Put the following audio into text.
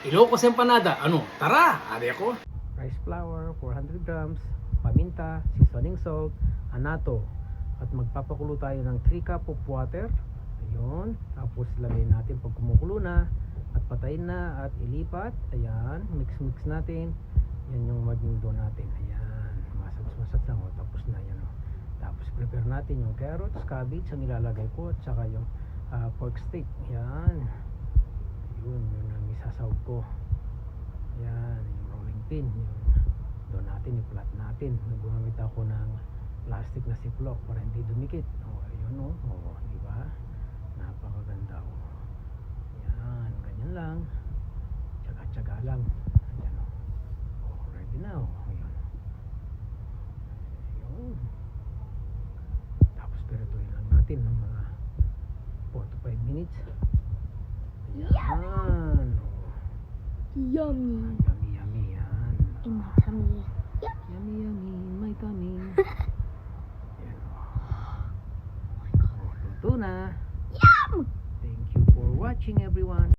Ilocos empanada. Ano? Tara! Ari ako. Rice flour, 400 grams, paminta, seasoning salt, anato. At magpapakulo tayo ng 3 cup of water. Ayun. Tapos lagay natin pag kumukulo na. At patayin na at ilipat. Ayan. Mix natin. Yan yung maging dough natin. Ayan. Massage lang. Tapos na yan. Tapos prepare natin yung carrots, cabbage ang ilalagay ko. At saka yung pork steak. Ayan. Yun ang isasawag ko. Ayan. Yung rolling pin. Yung dough natin. Yung flat natin. Gumamit ako ng plastic na ziplock para hindi dumikit. Ayun di ba? Napakaganda Yan, ganyan lang. Tsaga-tsaga lang. Ayan ready na Ayun. Ayun. Tapos pirituin lang natin ng mga 4 to 5 minutes. Ayan. Yummy. Yummy yan. In my tummy. Yummy in my tummy. Ayan luto na. Yum! Thank you for watching everyone.